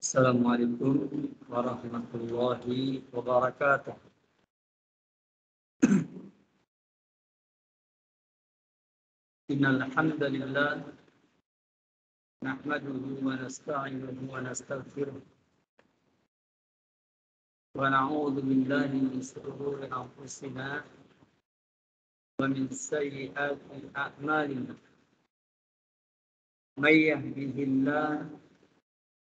Assalamualaikum warahmatullahi wabarakatuh. Innal hamdalillah nahmaduhu wa nasta'inuhu wa nastaghfiruh wa na'udzu billahi min shururi anfusina wa min sayyiati a'malina. May yahdihillahu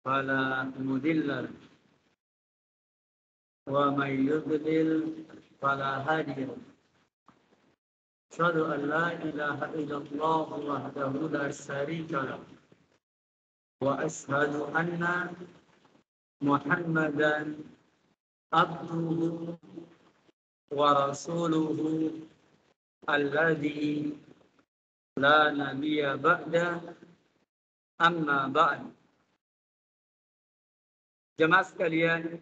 fala mudilla lahu wa may yudlil fala hadiya lahu. Asyhadu an la ilaha illallah wahdahu la syarika lahu wa asyhadu anna Muhammadan abduhu wa rasuluhu alladzi la nabiyya ba'da amma ba'd. Jemaah sekalian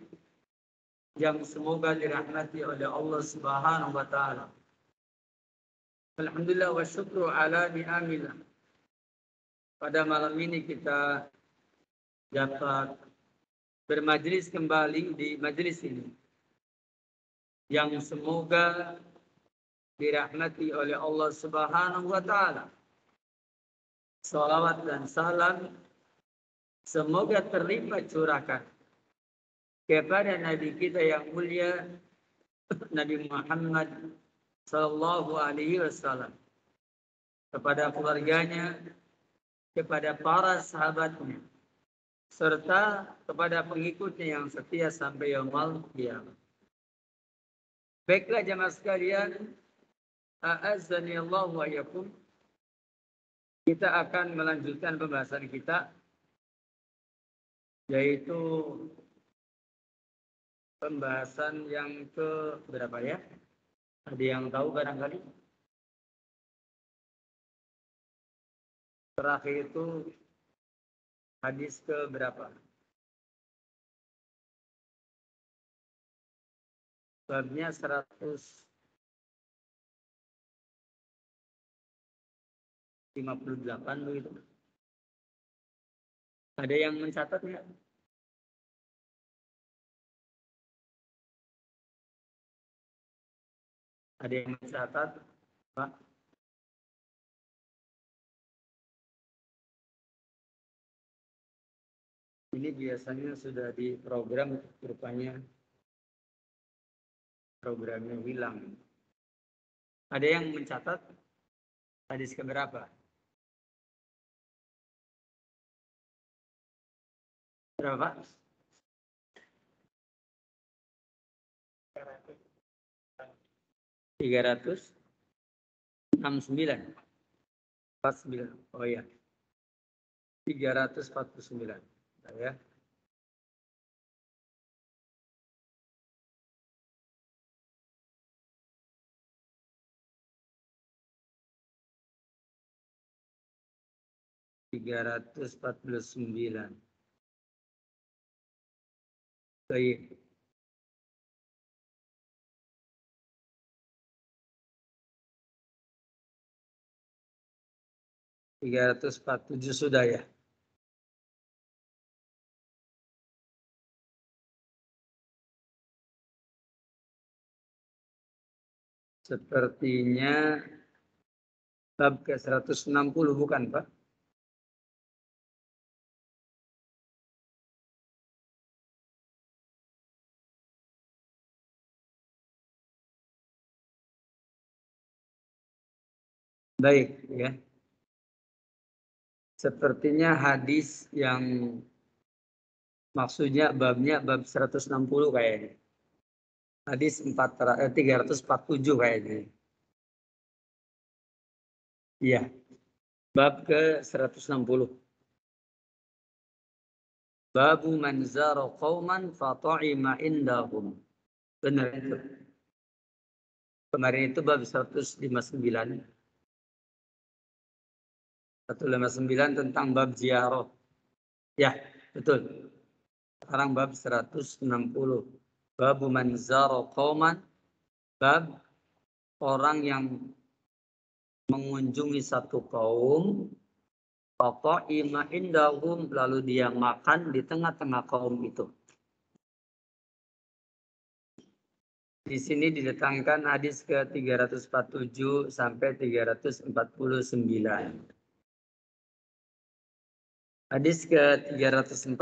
yang semoga dirahmati oleh Allah Subhanahu wa taala. Alhamdulillah wa syukru ala ni'amillah. Pada malam ini kita dapat bermajlis kembali di majlis ini yang semoga dirahmati oleh Allah Subhanahu wa taala. Salawat dan salam semoga terlimpah curahkan kepada Nabi kita yang mulia Nabi Muhammad sallallahu alaihi wasallam, kepada keluarganya, kepada para sahabatnya, serta kepada pengikutnya yang setia sampai yaumul qiyamah. Baiklah jemaah sekalian, a'azzani Allah wa iyyakum. Kita akan melanjutkan pembahasan kita, yaitu pembahasan yang ke berapa ya? Ada yang tahu barangkali? Terakhir itu hadis ke berapa? Babnya 158 begitu. Ada yang mencatat nggak? Ada yang mencatat, Pak? Ini biasanya sudah diprogram, rupanya programnya hilang. Ada yang mencatat hadis keberapa? Berapa? 369. 49. Oh ya. 349. Ya. (349). Baik. (347) sudah ya. Sepertinya bab ke 160 bukan, Pak? Baik, ya. Sepertinya hadis yang maksudnya babnya bab 160 kayaknya. Hadis 347 kayaknya. Iya. Bab ke 160. Babu man zara qauman fata'ima indahum. Benar itu. Kemarin itu bab 159. 159 tentang bab ziarah. Ya, betul. Sekarang bab 160. Babu man zara qauman. Bab orang yang mengunjungi satu kaum, Faqa'ima indahum, lalu dia makan di tengah-tengah kaum itu. Di sini didatangkan hadis ke 347 sampai 349. Hadis ke 347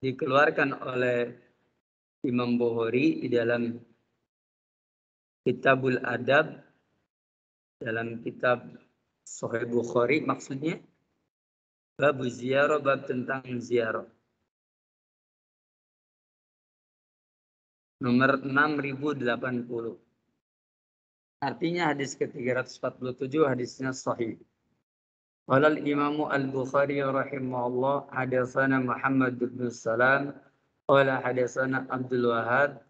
dikeluarkan oleh Imam Bukhari di dalam Kitabul Adab, dalam kitab Sahih Bukhari maksudnya, bab ziarah, bab tentang ziarah. Nomor 6080. Artinya hadis ke-347 hadisnya sahih. Qala al-Imam al-Bukhari rahimahullah, hadatsana Muhammad bin Salam qala hadatsana Abdul Wahhab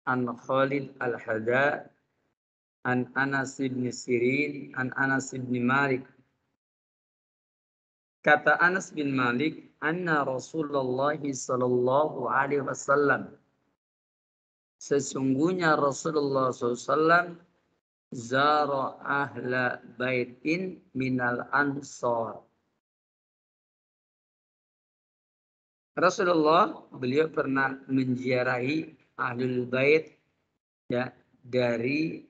an Khalid al-Hada an Anas bin Sirin an Anas bin Malik. Kata Anas bin Malik, anna Rasulullah sallallahu alaihi wasallam, sesungguhnya Rasulullah SAW zara ahla baitin minal ansar. Rasulullah, beliau pernah menziarahi ahlul bait, ya, dari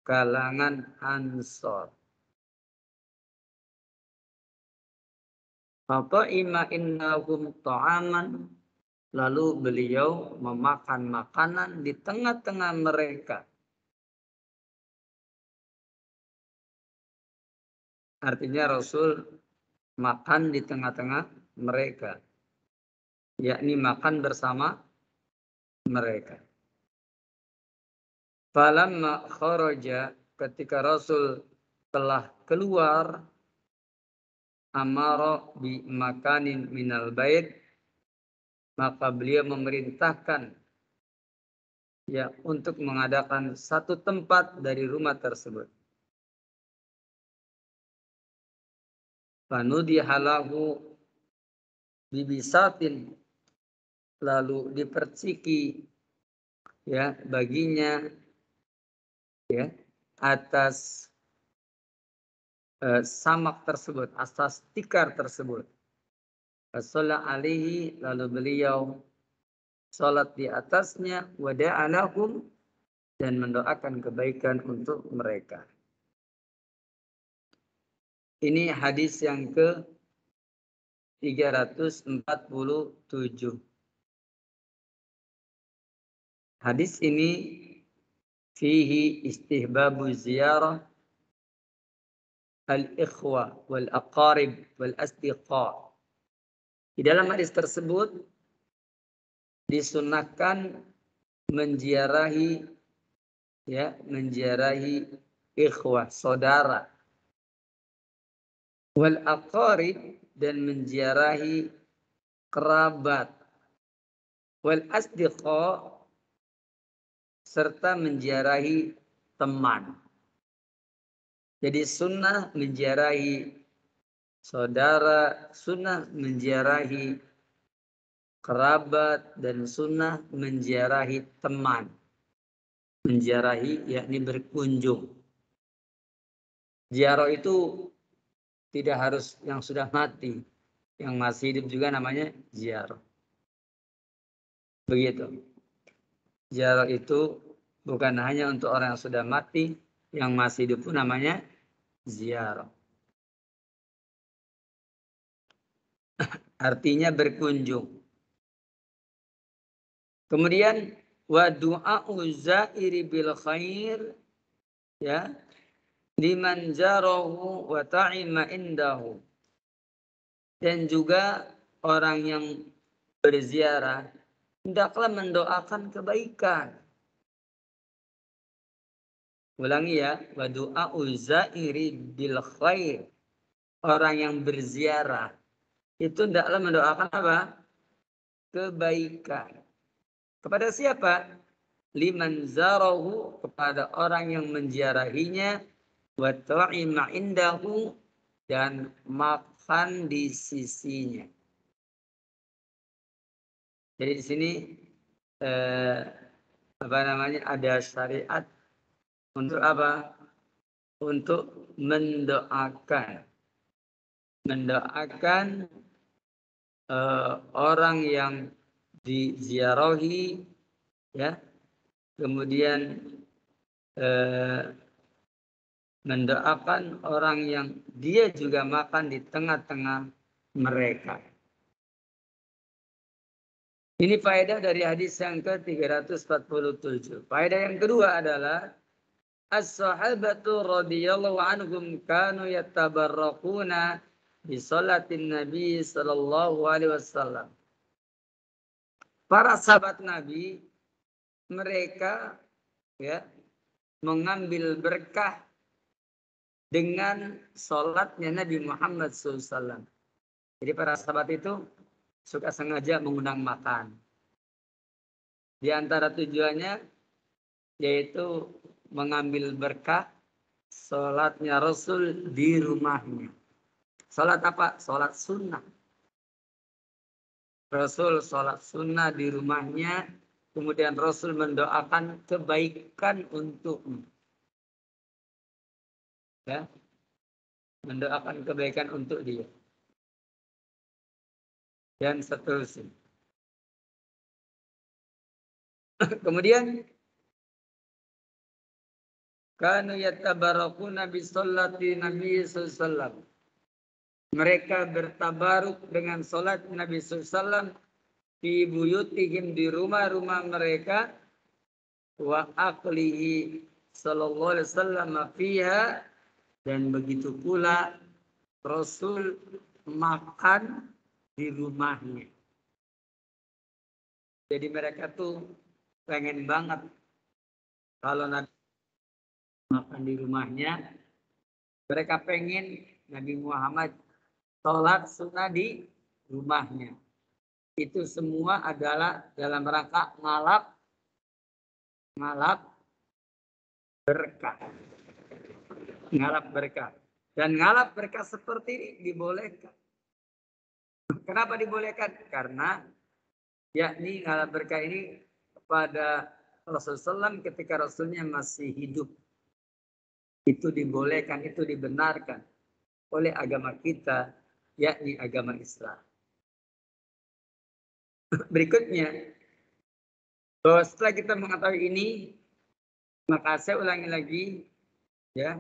kalangan ansar. Fata'ima innahum ta'aman, lalu beliau memakan makanan di tengah-tengah mereka. Artinya Rasul makan di tengah-tengah mereka, yakni makan bersama mereka. Falamma kharaja, ketika Rasul telah keluar, amara bi makanin minal bait, maka beliau memerintahkan, ya, untuk mengadakan satu tempat dari rumah tersebut. Fanudihalahu bibisatin, lalu diperciki, ya, baginya, ya, atas samak tersebut, atas tikar tersebut. Shalla alaihi, lalu beliau salat di atasnya, wada'alahum, dan mendoakan kebaikan untuk mereka. Ini hadis yang ke 347. Hadis ini fihi istihbabu ziyarah al-ikhwa wal-aqarib wal-asdiqa. Di dalam hadis tersebut disunahkan menziarahi, ya, menziarahi ikhwah, saudara, wal-aqarib, dan menziarahi kerabat, wal-asdiqa, serta menziarahi teman. Jadi sunnah menziarahi saudara, sunnah menziarahi kerabat, dan sunnah menziarahi teman. Menziarahi yakni berkunjung. Ziarah itu tidak harus yang sudah mati, yang masih hidup juga namanya ziarah. Begitu. Ziarah itu bukan hanya untuk orang yang sudah mati, yang masih hidup pun namanya ziarah. Artinya berkunjung. Kemudian wa du'a'u zairi bil khair, ya, liman jarahu wa ta'ima indahu. Dan juga orang yang berziarah hendaklah mendoakan kebaikan. Ulangi ya, wa du'a'u zairi bil khair. Orang yang berziarah itu hendaklah mendoakan apa? Kebaikan. Kepada siapa? Liman zarahu, kepada orang yang menziarahinya, wa ta'ima indahu, dan makan di sisinya. Jadi di sini ada syariat untuk apa? untuk mendoakan orang yang diziarahi, ya, kemudian mendoakan orang yang dia juga makan di tengah-tengah mereka. Ini faedah dari hadis yang ke-347. Faedah yang kedua adalah as-sahabatu radhiyallahu anhum kanu yatabarrakuna bi salatin Nabi sallallahu alaihi wasallam. Para sahabat Nabi, mereka, ya, mengambil berkah dengan salatnya Nabi Muhammad SAW. Jadi para sahabat itu suka sengaja mengundang makan. Di antara tujuannya yaitu mengambil berkah salatnya Rasul di rumahnya. Salat apa? Salat sunnah. Rasul salat sunnah di rumahnya, kemudian Rasul mendoakan kebaikan untukmu. Ya, mendoakan kebaikan untuk dia. Dan seterusnya. Kemudian kanu yatabarakuna bi sholati Nabi sallallahu. Mereka bertabaruk dengan salat Nabi sallallahu fi buyutihim, di rumah-rumah mereka, wa aqlihi sallallahu alaihi wasallam fiha, dan begitu pula Rasul makan di rumahnya. Jadi mereka tuh pengen banget kalau Nabi makan di rumahnya. Mereka pengen Nabi Muhammad sholat sunnah di rumahnya. Itu semua adalah dalam rangka ngalap berkah. Ngalap berkah. Dan ngalap berkah seperti ini dibolehkan. Kenapa dibolehkan? Karena yakni ngalap berkah ini kepada Rasulullah SAW ketika Rasulnya masih hidup. Itu dibolehkan, itu dibenarkan oleh agama kita, yakni agama Islam. Berikutnya, bahwa setelah kita mengetahui ini, maka saya ulangi lagi, ya,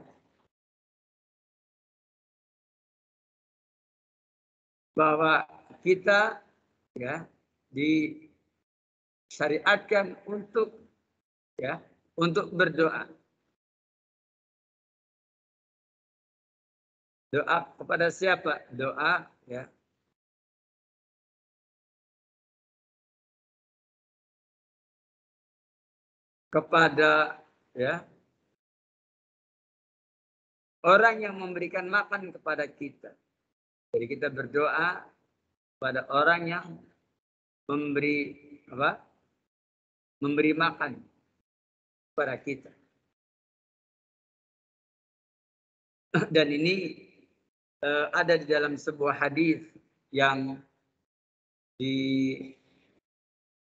bahwa kita, ya, disyariatkan untuk, ya, untuk berdoa. Doa kepada siapa? Doa, ya, kepada, ya, orang yang memberikan makan kepada kita. Jadi kita berdoa pada orang yang memberi apa? Memberi makan kepada kita. Dan ini ada di dalam sebuah hadis yang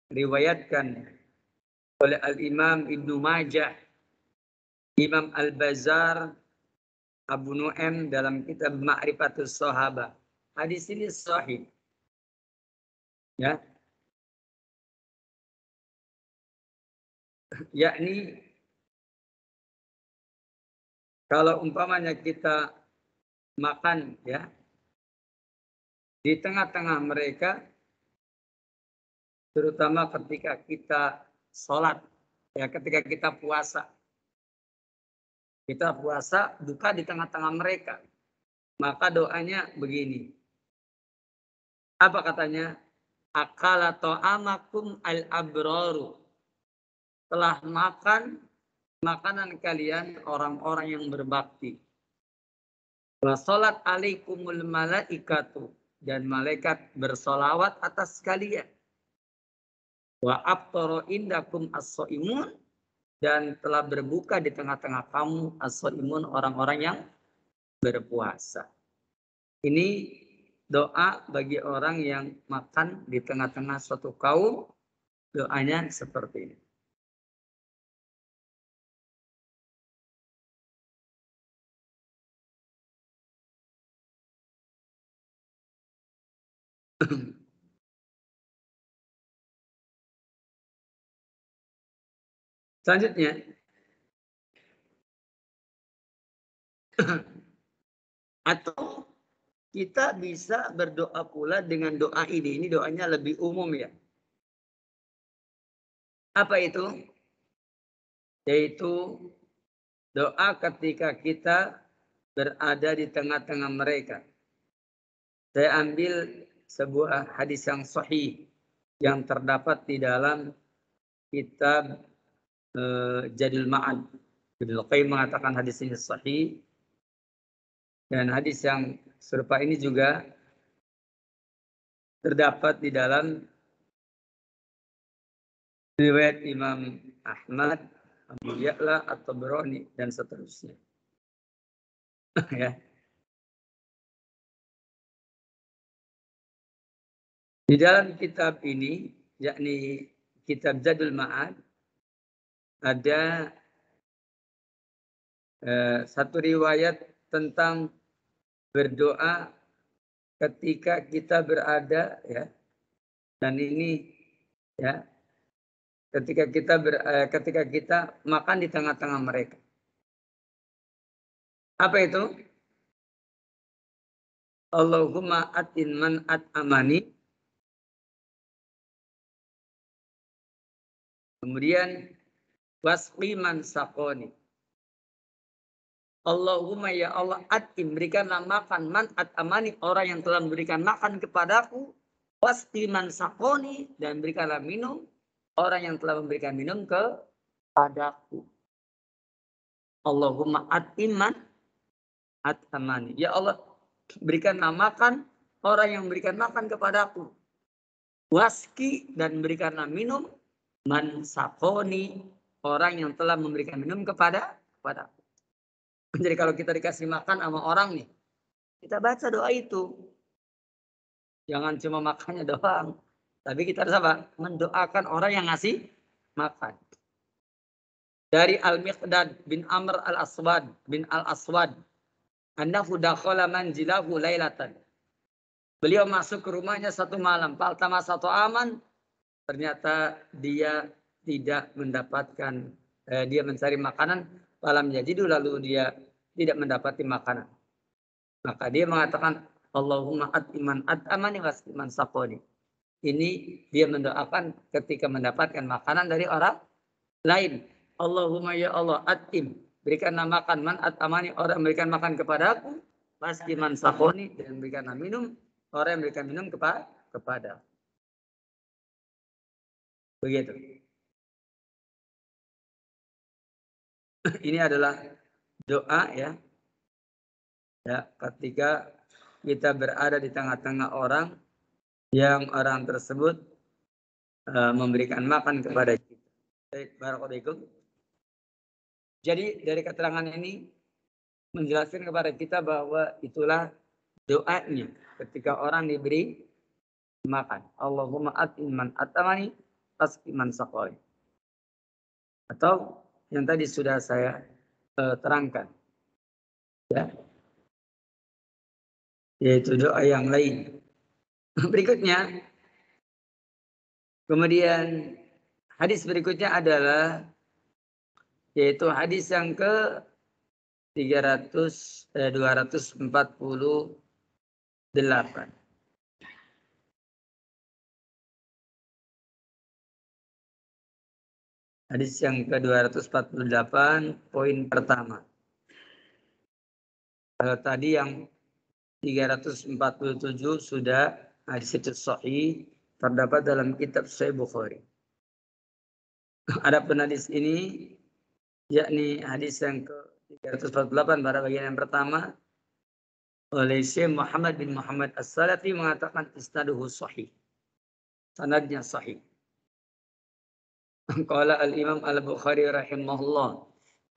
diriwayatkan oleh Al-Imam Ibnu Majah, Imam Al-Bazar, Abu Nu'aim dalam kitab Ma'rifatus Sahabah. Hadis ini sahih. Ya. Yakni kalau umpamanya kita makan, ya, di tengah-tengah mereka, terutama ketika kita sholat, ya, ketika kita puasa. Kita puasa buka di tengah-tengah mereka. Maka doanya begini. Apa katanya? Akala ta'amakum al-abraru. Telah makan makanan kalian orang-orang yang berbakti. Wa salat alaikumul malaikatu. Dan malaikat bersolawat atas kalian. Wa abtara indakum as-so'imun. Dan telah berbuka di tengah-tengah kamu as-so'imun, orang-orang yang berpuasa. Ini doa bagi orang yang makan di tengah-tengah suatu kaum. Doanya seperti ini. Selanjutnya, atau kita bisa berdoa pula dengan doa ini. Ini doanya lebih umum ya. Apa itu? Yaitu doa ketika kita berada di tengah-tengah mereka. Saya ambil sebuah hadis yang sahih yang terdapat di dalam kitab Jadil Ma'ad. Ibnu Qayyim mengatakan hadis ini sahih, dan hadis yang serupa ini juga terdapat di dalam riwayat Imam Ahmad, Abu Ya'la, At-Tabrani, dan seterusnya. Ya. Di dalam kitab ini, yakni kitab Zadul Ma'ad, ada satu riwayat tentang berdoa ketika kita berada, ya, dan ini ya ketika kita makan di tengah-tengah mereka. Apa itu? Allahumma atin man at'amani. Kemudian wasqi man saqoni. Allahumma ya Allah atim, berikanlah makan man at'amani, orang yang telah memberikan makan kepadaku. Wasqi man saqoni, dan berikanlah minum orang yang telah memberikan minum kepadaku. Allahumma atim man at'amani. Ya Allah, berikanlah makan orang yang memberikan makan kepadaku. Waski, dan berikanlah minum man saqoni, orang yang telah memberikan minum kepadaku. Jadi kalau kita dikasih makan sama orang nih, kita baca doa itu. Jangan cuma makannya doang, tapi kita harus apa? Mendoakan orang yang ngasih makan. Dari Al-Miqdad bin Amr Al-Aswad bin Al-Aswad, annahu dakhala manzilahu lailatan. Beliau masuk ke rumahnya satu malam. Faltama satu aman, ternyata dia tidak mendapatkan, dia mencari makanan. Falam yajidu, lalu dia tidak mendapati makanan. Maka dia mengatakan, Allahumma at'iman at'amani wasqiman saqoni. Ini dia mendoakan ketika mendapatkan makanan dari orang lain. Allahumma ya Allah at'im, berikanlah makan man at'amani, orang memberikan makan kepadaku. Wasqiman saqoni, dan berikanlah minum orang yang memberikan minum kepada. Begitu. Ini adalah doa ya ketika kita berada di tengah-tengah orang yang orang tersebut memberikan makan kepada kita. Baik, barakallahu. Jadi dari keterangan ini menjelaskan kepada kita bahwa itulah doanya ketika orang diberi makan. Allahumma at'im man at'amani wasqi man saqani. Atau yang tadi sudah saya terangkan, ya, yaitu doa yang lain. Berikutnya, kemudian hadis berikutnya adalah yaitu hadis yang ke 248. Hadis yang ke-248, poin pertama. Kalau tadi yang 347 sudah hadis itu sahih, terdapat dalam kitab Sahih Bukhari. Adapun hadis ini, yakni hadis yang ke-348 pada bagian yang pertama, oleh Syekh Muhammad bin Muhammad As-Salafi mengatakan isnaduhu sahih. Sanadnya sahih. Qala al-Imam Al-Bukhari rahimahullah,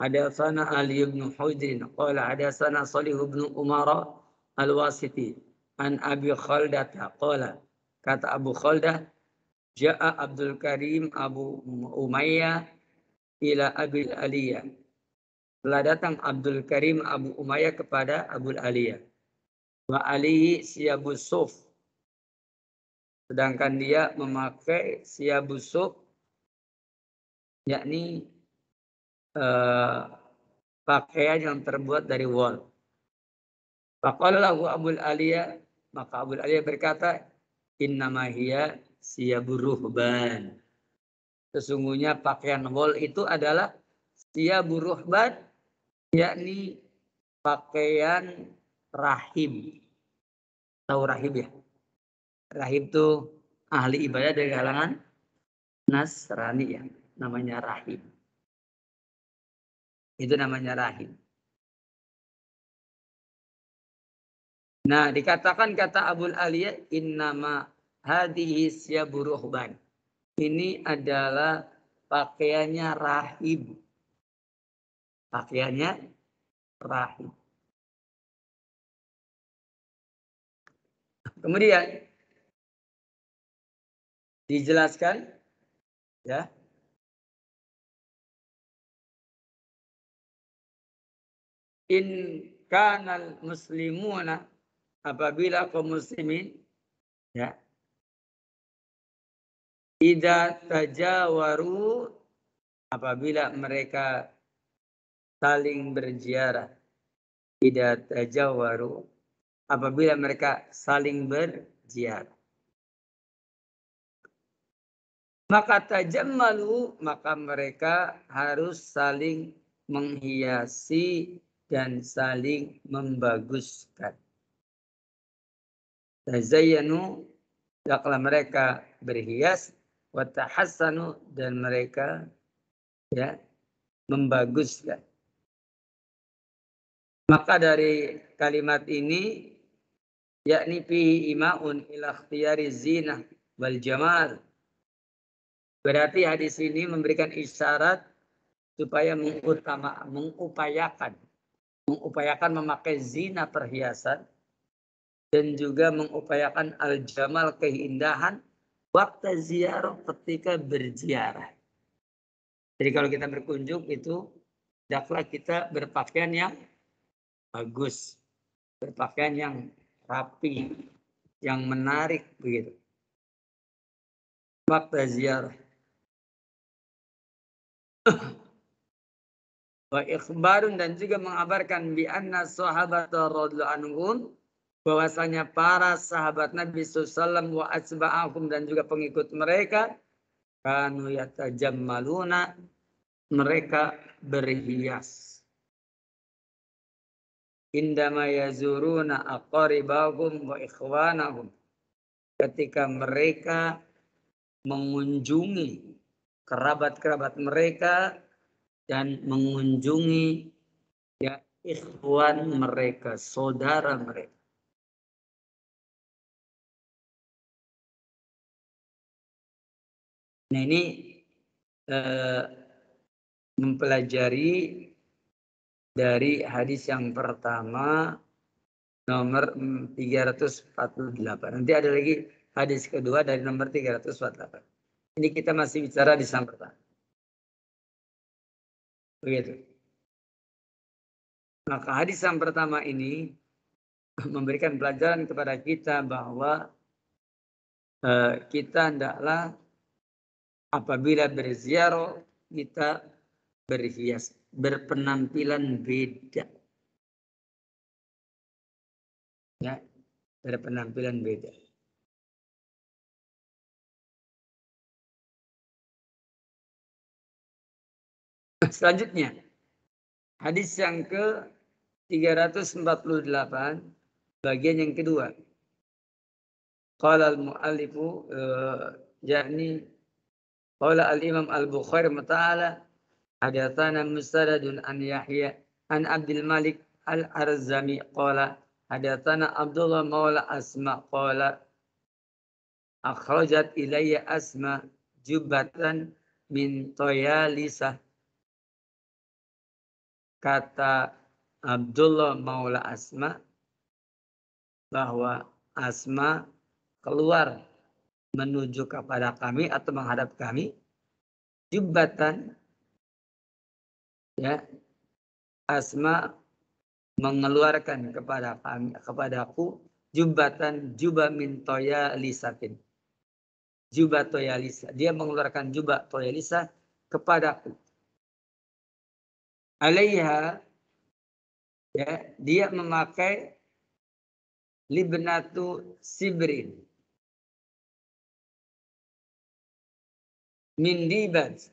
hadatsana Ali bin Hujr qala hadatsana Salih bin Umar Al-Wasiti an Abi Khaldah qala, kata Abu Khaldah, ja'a Abdul Karim Abu Umayyah ila Abi Aliyah. Telah datang Abdul Karim Abu Umayyah kepada Abu Aliyah. Wa alihi siyabus suf. Sedangkan dia memakai siyabus suf, yakni pakaian yang terbuat dari wol. Faqala lahu Abul Aliyah, maka Abul Aliyah berkata, innama hiya siyabur ruhban. Sesungguhnya pakaian wol itu adalah siyabur ruhban, yakni pakaian rahib. Tahu rahib ya? Rahib itu ahli ibadah dari kalangan Nasrani ya. Namanya rahib. Itu namanya rahib. Nah, dikatakan kata Abul Aliyah, innama hadhihi siyabur ruhban. Ini adalah pakaiannya rahib. Pakaiannya rahib. Kemudian dijelaskan ya. In kanal muslimuna, apabila kaum muslimin ya, idza tajawaru, apabila mereka saling berziarah, idza tajawaru, apabila mereka saling berziarah, maka tajammalu, maka mereka harus saling menghiasi dan saling membaguskan. Tazayyanu, hendaklah mereka berhias, wa tahassanu, dan mereka ya membaguskan. Maka dari kalimat ini, yakni fihi imaun ila ikhtiyari zinah wal jamal. Berarti hadis ini memberikan isyarat supaya mengupayakan memakai zina perhiasan dan juga mengupayakan al-jamal keindahan waktu ziarah, ketika berziarah. Jadi kalau kita berkunjung itu hendaklah kita berpakaian yang bagus, berpakaian yang rapi, yang menarik begitu. Waktu ziarah. Wa ikhbarun, dan juga mengabarkan bi anna sahabat radhiyallahu anhum, bahwasanya para sahabat Nabi SAW wa asba'ahum, dan juga pengikut mereka, kanu yatajammaluna, mereka berhias. Indama yazuruna aqaribahum wa ikhwanahum, ketika mereka mengunjungi kerabat-kerabat mereka dan mengunjungi ya ikhwan mereka, saudara mereka. Nah, ini mempelajari dari hadis yang pertama nomor 348. Nanti ada lagi hadis kedua dari nomor 348. Ini kita masih bicara di yang pertama. Begitu. Maka hadis yang pertama ini memberikan pelajaran kepada kita bahwa kita hendaklah apabila berziarah kita berhias, berpenampilan beda. Ya, berpenampilan beda. Selanjutnya, hadis yang ke-348, bagian yang kedua. Qala al-mu'allifu, yakni qala al-imam al-Bukhari ta'ala, hadatsana Musaddadun an Yahya an Abdul Malik al-Arzami qala hadatsana Abdullah maula Asma qala akhrajat ilayya Asma jubbatan min Toyalisah. Kata Abdullah maula Asma bahwa Asma keluar menuju kepada kami atau menghadap kami, jubbatan, ya, Asma mengeluarkan kepadaku jubbatan, jubah min Toyalisatin, jubah Toyalisa. Dia mengeluarkan jubah Toyalisa kepadaku. alaiha, ya, dia memakai libnatu sibrin min dibaj.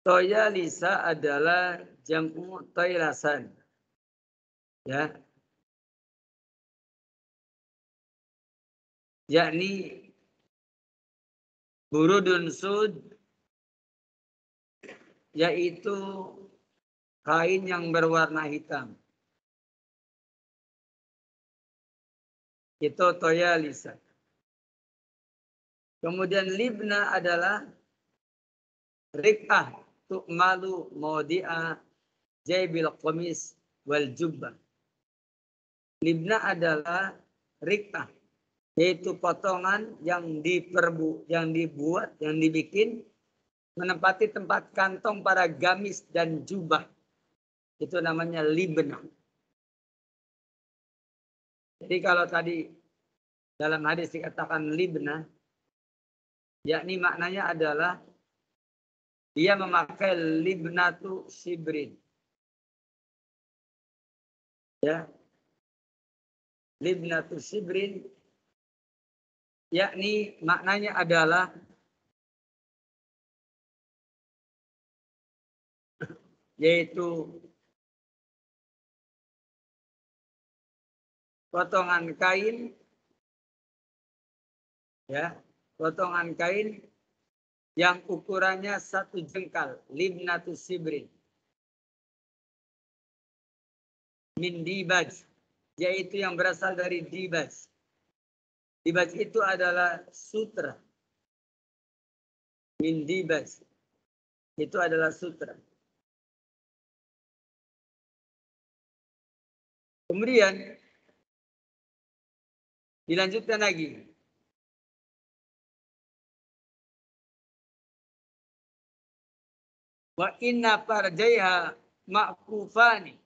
Toyalisa adalah jam'u toylasan, ya, yakni burudun sud, yaitu kain yang berwarna hitam. Itu toyalisa. Kemudian libna adalah rik'ah tu'malu maudi'a jaibil qamis wal jubbah. Libna adalah rik'ah, yaitu potongan yang dibuat, yang dibikin menempati tempat kantong pada gamis dan jubah. Itu namanya libna. Jadi kalau tadi dalam hadis dikatakan libna, yakni maknanya adalah dia memakai libnatu sibrin. Ya. Libnatu sibrin, yakni maknanya adalah yaitu potongan kain, ya, potongan kain yang ukurannya 1 jengkal, libnatu sibrin min dibaj, yaitu yang berasal dari dibaj. Dibaj itu adalah sutra. Min dibaj itu adalah sutra. Kemudian dilanjutkan lagi. Wa inna farjaiha ma'kufani.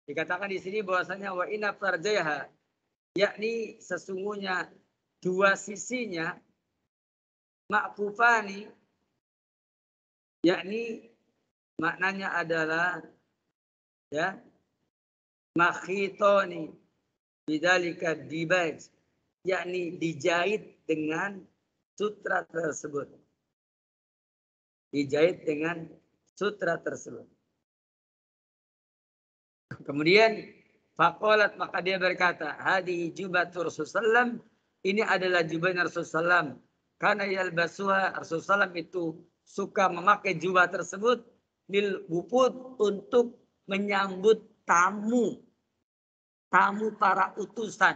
Dikatakan di sini bahwasanya wa inna farjaiha, yakni sesungguhnya dua sisinya, ma'kufani, yakni maknanya adalah, ya, makhitoni bidzalika dibaj, yakni dijahit dengan sutra tersebut. Dijahit dengan sutra tersebut. Kemudian faqalat, maka dia berkata, hadihi jubbatur Rasulullah, ini adalah jubahnya Rasulullah. Karena yalbasuha, Rasulullah itu suka memakai jubah tersebut lil wufud, untuk menyambut tamu para utusan.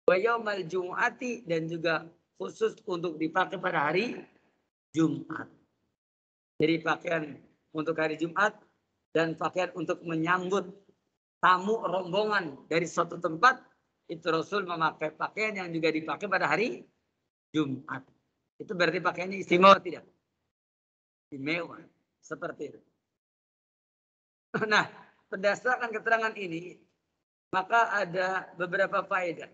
Wa yaumal jumu'ati, dan juga khusus untuk dipakai pada hari Jumat. Jadi pakaian untuk hari Jumat dan pakaian untuk menyambut tamu rombongan dari suatu tempat, itu Rasul memakai pakaian yang juga dipakai pada hari Jumat. Itu berarti pakaiannya istimewa tidak? Istimewa. Seperti itu. Nah, berdasarkan keterangan ini, maka ada beberapa faedah.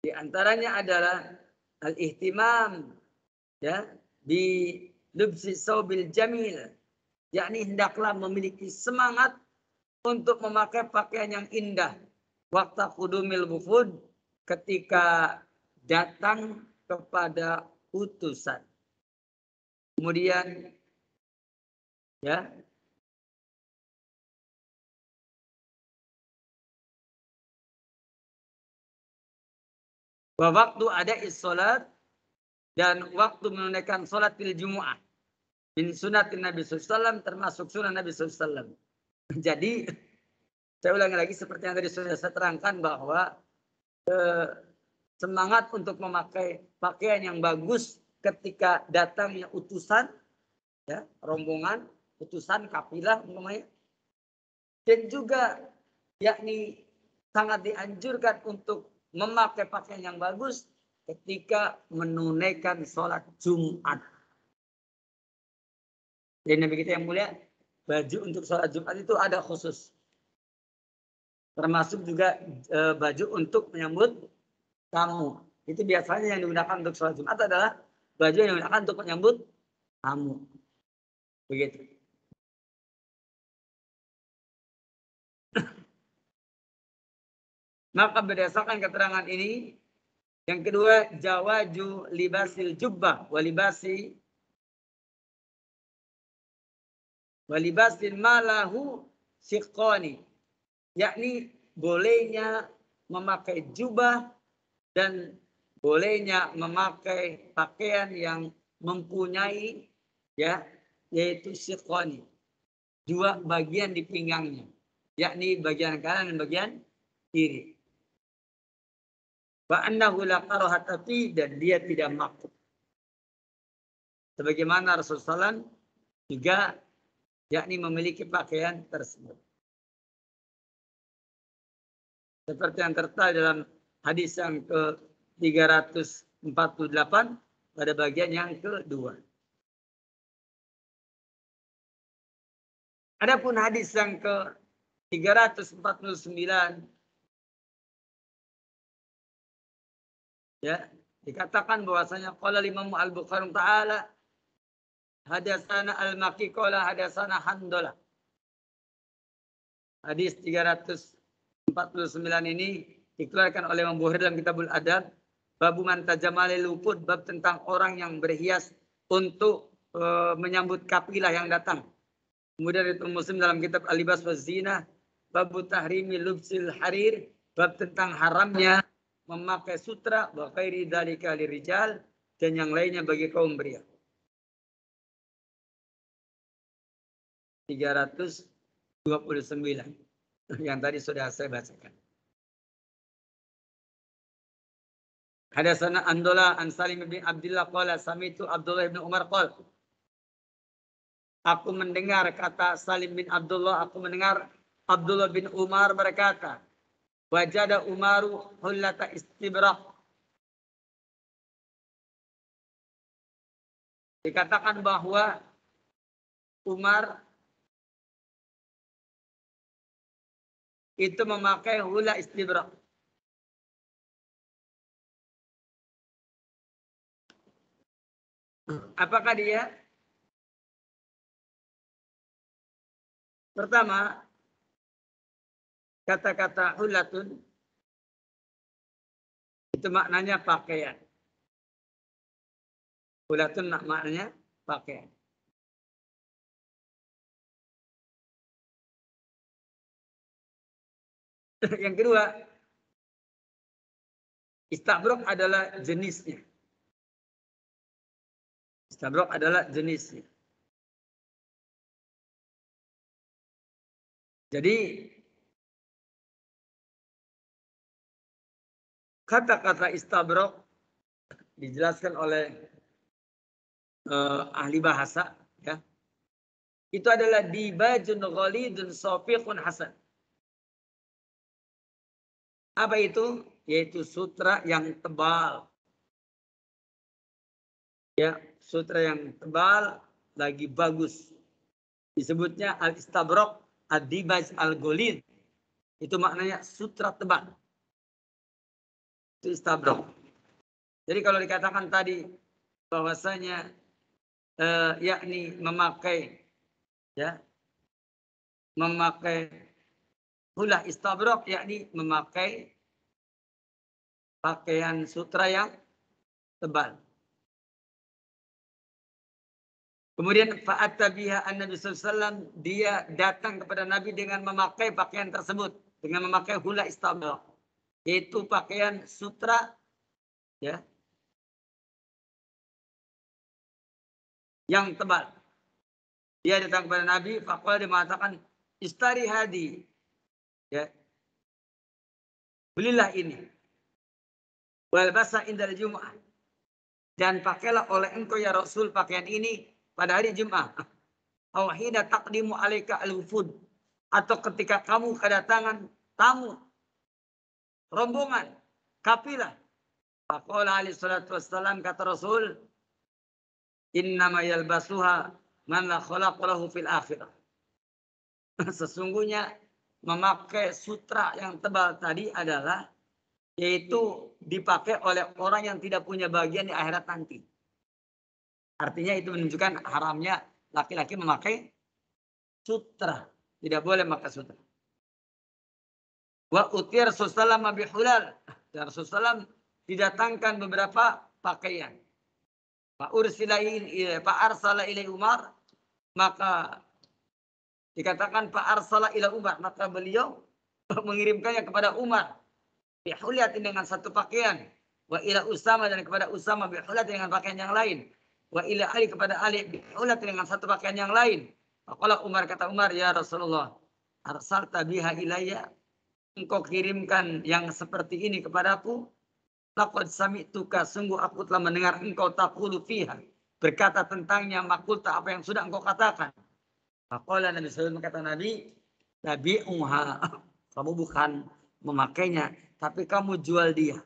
Di antaranya adalah al-ihtimam, ya, di lubsi saubil jamil, yakni hendaklah memiliki semangat untuk memakai pakaian yang indah waktu qudumil wufud, ketika datang kepada utusan. Kemudian, ya, waktu ada sholat, dan waktu menunaikan sholat fil jumu'ah min sunatin Nabi SAW, termasuk sunnah Nabi SAW. Jadi saya ulangi lagi seperti yang tadi sudah saya terangkan, bahwa semangat untuk memakai pakaian yang bagus ketika datangnya utusan, ya, rombongan, utusan, kafilah umpamanya, dan juga yakni sangat dianjurkan untuk memakai pakaian yang bagus ketika menunaikan sholat Jumat. Jadi Nabi kita yang mulia, baju untuk sholat Jumat itu ada khusus. Termasuk juga baju untuk menyambut tamu. Itu biasanya yang digunakan untuk sholat Jumat adalah baju yang digunakan untuk menyambut tamu. Begitu. Maka berdasarkan keterangan ini, yang kedua, jawaju libasil jubbah walibasil malahu siqani, yakni bolehnya memakai jubah dan bolehnya memakai pakaian yang mempunyai ya yaitu siqani, dua bagian di pinggangnya, yakni bagian kanan dan bagian kiri. Wa annahu la karahata fi, dan dia tidak makruh. Sebagaimana Rasulullah SAW juga yakni memiliki pakaian tersebut. Seperti yang tertera dalam hadis yang ke-348 pada bagian yang kedua. Adapun hadis yang ke-349 ya, dikatakan bahwasanya qala Imam Al-Bukhari taala hadatsana Al-Makki qala hadatsana Handalah. Hadis 349 ini dikeluarkan oleh Imam Bukhari dalam Kitabul Adab, babu man tajamalil luput, bab tentang orang yang berhias untuk menyambut kafilah yang datang. Kemudian itu Muslim dalam kitab Al-Libas wa Zina, babu tahrimi lubsil harir, bab tentang haramnya memakai sutra, wa khairi dzalika lirijal, dan yang lainnya bagi kaum pria. 329 yang tadi sudah saya bacakan. Hadatsana Andola an Salim bin Abdullah qala sami'tu Abdullah bin Umar qala, aku mendengar, kata Salim bin Abdullah, aku mendengar Abdullah bin Umar berkata, wajada Umaru hullata istibraq. Dikatakan bahwa Umar itu memakai hula istibraq. Apakah dia? Pertama, kata-kata hulatun itu maknanya pakaian. Hulatun maknanya pakaian. Yang kedua, istabrok adalah jenisnya. Istabrok adalah jenisnya. Jadi kata-kata istabrok dijelaskan oleh ahli bahasa, ya. Itu adalah dibajun ghalidun safiqun hasan. Apa itu? Yaitu sutra yang tebal. Ya, sutra yang tebal lagi bagus. Disebutnya al-istabrok ad-dibaj al-ghalid. Itu maknanya sutra tebal. Itu istabrok. Jadi kalau dikatakan tadi bahwasanya yakni memakai hula istabrok, yakni memakai pakaian sutra yang tebal. Kemudian fa'atta biha an-Nabi sallallahu alaihi wasallam, dia datang kepada Nabi dengan memakai pakaian tersebut, dengan memakai hula istabrok, yaitu pakaian sutra ya yang tebal. Dia datang kepada Nabi, faqala, dia mengatakan istari hadi, ya, belilah ini, wal basa indal Jum'ah, dan pakailah oleh engkau ya Rasul pakaian ini pada hari Jumat. Aw hina taqdimu alaika al-wufud, atau ketika kamu kedatangan tamu, rombongan, kafilah. Faqala alaihi salatu wassalam, kata Rasul, innama yalbasuha man la khalaqa lahu fil akhirah. Sesungguhnya memakai sutra yang tebal tadi adalah yaitu dipakai oleh orang yang tidak punya bagian di akhirat nanti. Artinya itu menunjukkan haramnya laki-laki memakai sutra. Tidak boleh memakai sutra. Wa utir Rasulullah bihulal. Dan Rasulullah didatangkan beberapa pakaian. Pak arsala ilai Umar. Maka dikatakan Pak arsala ila Umar. Maka beliau mengirimkannya kepada Umar. Bihuliatin dengan satu pakaian. Wa ila Usama dan kepada Usama bihuliatin dengan pakaian yang lain. Wa ila Ali kepada Ali bihuliatin dengan satu pakaian yang lain. Maka Umar kata Umar, ya Rasulullah, arsalta biha ilayya, engkau kirimkan yang seperti ini kepadaku. Laqad sami'tuka, sungguh aku telah mendengar engkau taqulu fiha, berkata tentangnya makulta, apa yang sudah engkau katakan. Faqala Nabi sallallahu alaihi wasallam, kata Nabi, tabi'uha, kamu bukan memakainya, tapi kamu jual dia.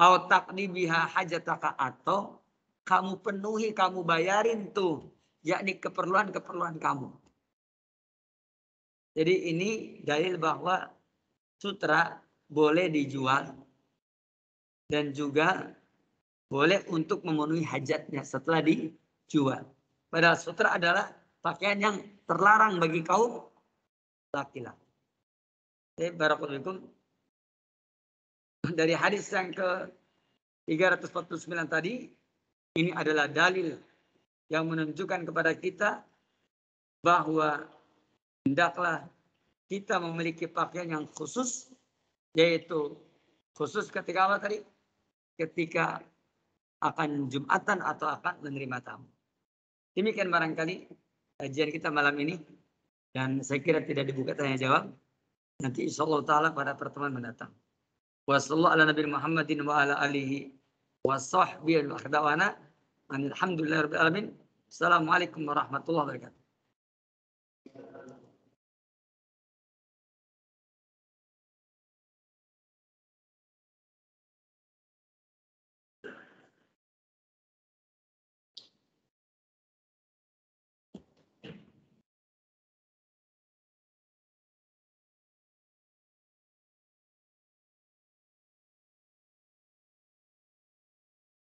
Au taqdi biha hajataka, atau kamu penuhi, kamu bayarin tuh, yakni keperluan-keperluan kamu. Jadi ini dalil bahwa sutra boleh dijual dan juga boleh untuk memenuhi hajatnya setelah dijual. Padahal sutra adalah pakaian yang terlarang bagi kaum laki-laki. Barakallahu fikum. Dari hadis yang ke 349 tadi, ini adalah dalil yang menunjukkan kepada kita bahwa hendaklah kita memiliki pakaian yang khusus, yaitu khusus ketika apa tadi? Ketika akan Jumatan atau akan menerima tamu. Demikian barangkali kajian kita malam ini, dan saya kira tidak dibuka tanya jawab. Nanti insyaallah taala pada pertemuan mendatang. Wassallallahu ala nabi Muhammadin wa ala alihi wa sahbihi wa akhdawana. Alhamdulillahirabbil alamin. Assalamualaikum warahmatullahi wabarakatuh.